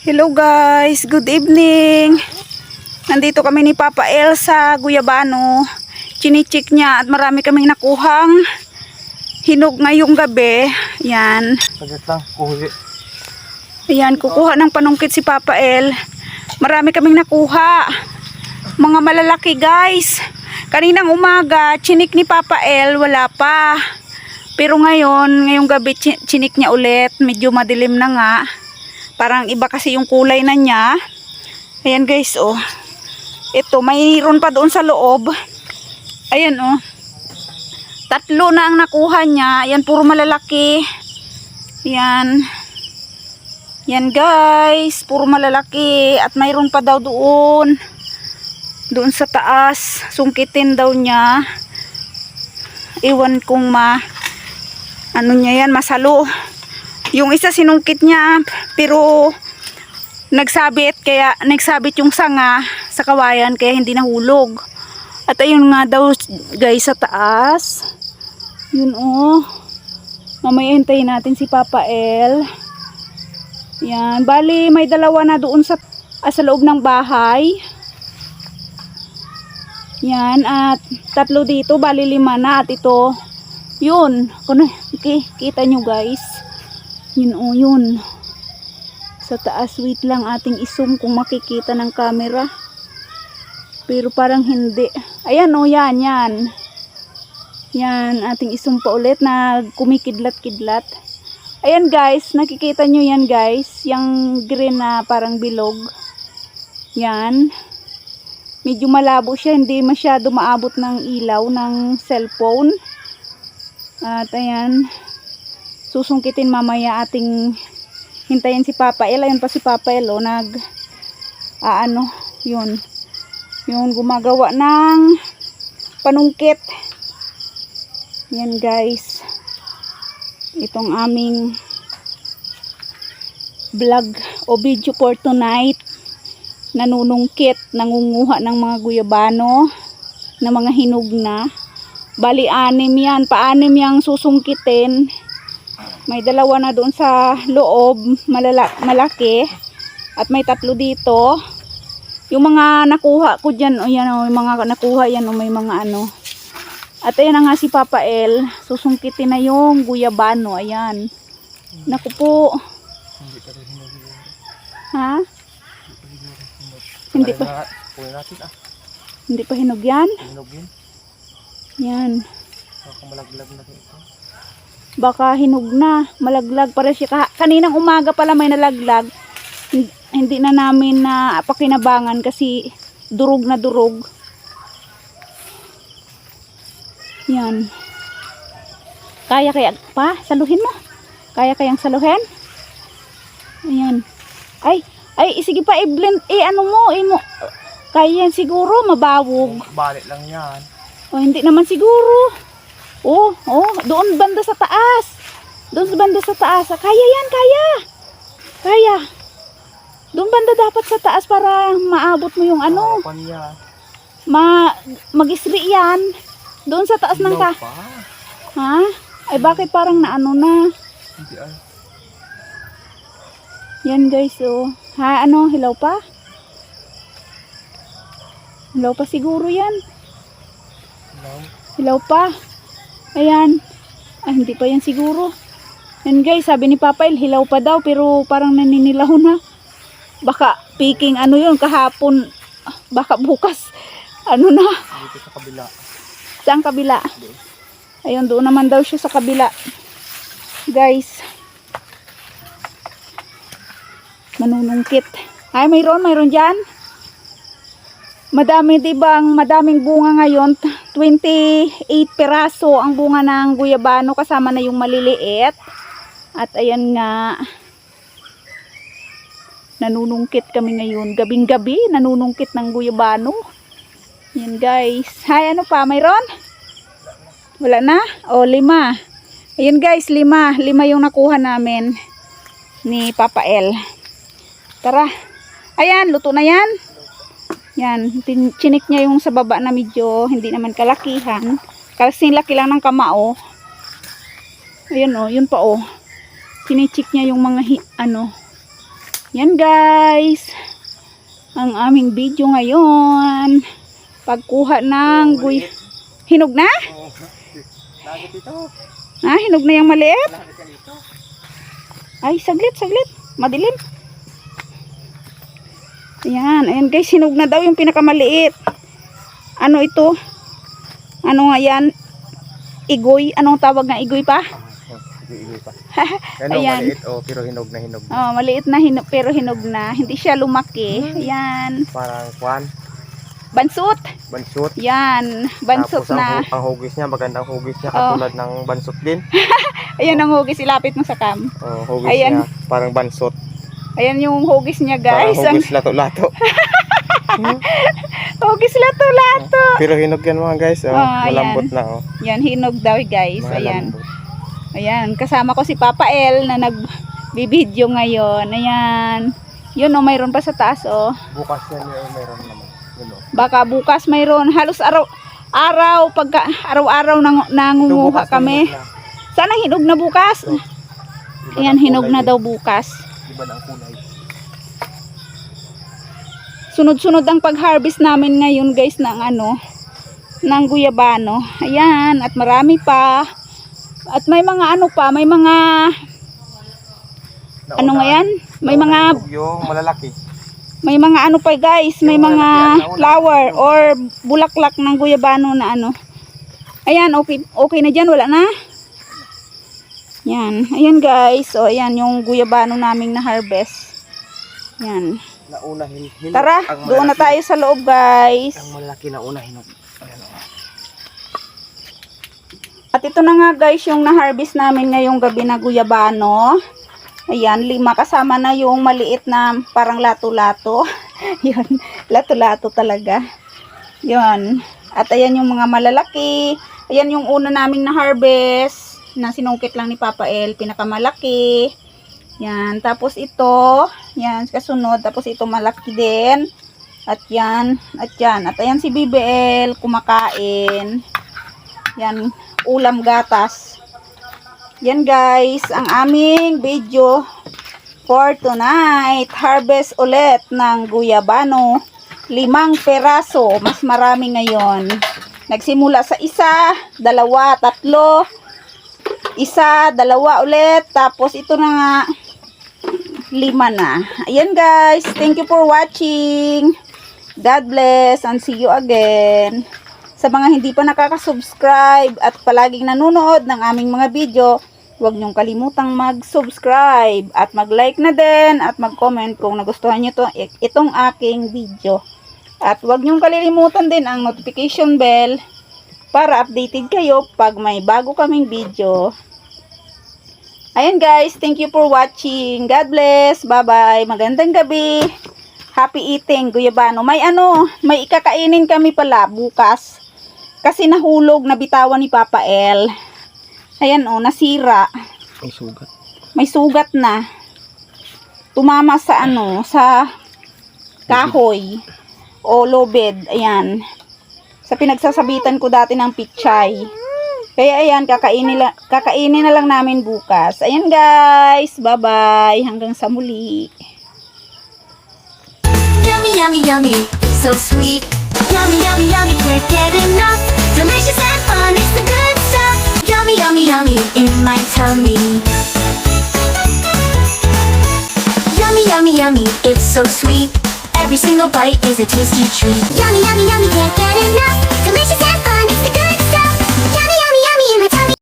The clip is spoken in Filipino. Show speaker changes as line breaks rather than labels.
Hello guys, good evening. Nandito kami ni Papa El sa Guyabano. Chinichik niya at marami kaming nakuhang hinog ngayong gabi. Yan.
Saglit lang, kuhuli.
Ayan, kukuha ng panungkit si Papa El. Marami kaming nakuha. Mga malalaki guys. Kaninang umaga, chinik ni Papa El, wala pa. Pero ngayong gabi, chinik niya ulit. Medyo madilim na nga. Parang iba kasi yung kulay na niya. Ayan guys, oh. Ito, mayroon pa doon sa loob. Ayan, oh. 3 na ang nakuha niya. Ayan, puro malalaki. Ayan. Yan guys, puro malalaki. At mayroon pa daw doon. Doon sa taas. Sungkitin daw niya. Iwan kung ano niya yan, masalo. Yung isa sinungkit niya, pero nagsabit yung sanga sa kawayan kaya hindi nahulog. At ayun nga daw guys sa taas. Yun oh. Mamaya hintayin natin si Papa El. Yan, bali may 2 na doon sa loob ng bahay. Yan, at 3 dito, bali 5 na. At ito, yun. Okay, kita nyo guys. Yun o, yun. Sa taas, wait lang ating isum kung makikita ng camera. Pero parang hindi. Ayan o, yan, yan. Yan, ating isum pa ulit na kumikidlat-kidlat. Ayan guys, nakikita nyo yan guys. Yung green na parang bilog. Yan. Medyo malabo siya, hindi masyado maabot ng ilaw ng cellphone. At ayan. Susungkitin mamaya ating hintayin si Papa El. Ayun pa si Papa El, oh, yun. Yung gumagawa ng panungkit. Yan guys. Itong aming vlog o video for tonight. Nanunungkit, nangunguha ng mga guyabano na mga hinog na. Bali 6 yan, pa-6 yang susungkitin. May 2 na doon sa loob, malaki. At may 3 dito. Yung mga nakuha ko dyan, o yan o, yung mga nakuha yan o, may mga ano. At ayan na nga si Papa El, susungkitin na yung guyabano, ayan. Naku po.
Hindi pa rin hinog.
Ha? Hindi pa. Hindi pa hinog yan?
Hinog yun.
Yan.
Malaglag na ito.
Baka hinog na, malaglag para siya. Kaninang umaga pala may nalaglag. Hindi na namin na pakinabangan kasi durog na durog. Yan. Kaya pa? Saluhin mo. Kaya kayang saluhin? Ayan. Ay, sige pa i-blend. Kaya yan siguro, mabawog.
Balik lang yan.
O, hindi naman siguro. Oh, doon banda sa taas. Doon sa banda sa taas. Kaya yan, kaya. Kaya. Doon banda dapat sa taas para maabot mo yung ano. Mag-isri yan. Doon sa taas ng Ha? Ay bakit parang naano na?
Hindi ay.
Yan guys, oh. Ha, hilaw pa? Hilaw pa siguro yan. Hilaw pa. Ayan. Ay, hindi pa yan siguro. Yan guys, sabi ni Papa El, hilaw pa daw, pero parang naninilaw na. Baka picking yun, kahapon. Baka bukas. Na.
Dito sa kabila.
Saan kabila? Ayun, doon naman daw siya sa kabila. Guys. Manunungkit. Ay, mayroon dyan. Madaming bunga ngayon. 28 piraso ang bunga ng guyabano kasama na yung maliliit. At ayan nga. Nanunungkit kami ngayon. Gabing-gabi, nanunungkit ng guyabano. Yan guys. Hay, ano pa? Mayroon? Wala na? O, 5. Ayan guys, 5. 5 yung nakuha namin ni Papa El. Tara. Ayan, luto na yan. Yan, chinik niya yung sa baba na medyo hindi naman kalakihan. Kasi laki lang ng kamao. Ayun o, yun pa o. Chinichik niya yung mga Yan guys. Ang aming video ngayon. Pagkuha ng Hinog na?
Oo. Lagi dito.
Ah, hinog na yung maliit?
Lagi ka dito.
Ay, saglit. Madilim. Ayan. Ayan guys, hinog na daw yung pinakamaliit. Ano ito? Ano nga yan? Igoy. Anong tawag nga igoy pa?
Igoy pa. Ano,
Ayan.
maliit pero hinog na hinog.
Oh, maliit na pero hinog na. Hindi siya lumaki. Ayan.
Parang kwan,
Bansot.
bansot.
Yan. Bansot
Tapos
na.
ang hugis niya, magandang hugis niya,
Oh.
katulad ng bansot din.
Ayan ang hugis. Ilapit mo sa cam.
Oh, hugis
Ayan.
niya, parang bansot.
Ayan yung hugis niya guys.
Parang hugis lato-lato.
Hugis lato-lato.
Pero hinog yan mga guys. Oh,
Oh,
malambot
ayan.
na. Oh.
Yan, hinog daw guys. Ayan.
Malambot.
Ayan, kasama ko si Papa El na nagbibideo ngayon. Ayan. Yun oh, mayroon pa sa taas oh.
Bukas yan yung meron naman. Yun, oh.
Baka bukas mayroon. Halos araw-araw, pagka araw-araw nangunguha
Bukas
kami.
hinog na.
Sana hinog na bukas.
Iba
Ayan,
ng
hinog
kulay
na
eh.
daw bukas.
Iba ng kulay.
Sunod-sunod ang pag-harvest namin ngayon guys ng ng guyabano. Ayan, at marami pa. At may mga pa, may mga ano nga yan? May mga
Yung malalaki.
pa guys, may mga flower or bulaklak ng guyabano na Ayan, okay na dyan, wala na. Yan, ayan guys. O ayan yung guyabano naming na harvest. Yan.
Nauna hinog.
Tara,
Ang
doon na
malaki.
tayo sa loob guys.
Ang malaki nauna hinog. Ayan, oh.
At ito na nga guys yung na-harvest namin ngayong gabi na guyabano. Ayan, 5 kasama na yung maliit na parang lato-lato. Yun, lato-lato talaga. Yun. At ayan yung mga malalaki. Ayan yung una naming na-harvest na sinungkit lang ni Papa El, pinakamalaki. Yan, tapos ito, yan, kasunod, tapos ito malaki din. At yan, at yan. At ayan si BBL, kumakain. Yan, ulam gatas. Yan guys, ang aming video for tonight. Harvest ulit ng guyabano. 5 peraso, mas marami ngayon. Nagsimula sa 1, 2, 3, 1, 2 ulit. Tapos ito na nga, 5 na. Ayan guys, thank you for watching. God bless and see you again. Sa mga hindi pa nakaka-subscribe at palaging nanonood ng aming mga video, huwag niyong kalimutang mag-subscribe at mag-like na din at mag-comment kung nagustuhan niyo itong aking video. At huwag niyong kalilimutan din ang notification bell para updated kayo pag may bago kaming video. Ayan guys, thank you for watching. God bless. Bye-bye. Magandang gabi. Happy eating, guyabano. May ikakainin kami pala bukas. Kasi nahulog, nabitawan ni Papa El. Ayan oh, nasira.
May sugat.
May sugat na. Tumama sa sa kahoy o lobed. Ayan. Sa pinagsasabitan ko dati ng pichay. Kaya ayan, kakainin na lang namin bukas. Ayan guys, bye-bye. Hanggang sa muli.
Yummy, yummy, yummy, so sweet. Yummy, yummy, yummy, can't get enough. Delicious and fun, it's the good stuff. Yummy, yummy, yummy, in my tummy. Yummy, yummy, yummy, it's so sweet. Every single bite is a tasty treat. Yummy, yummy.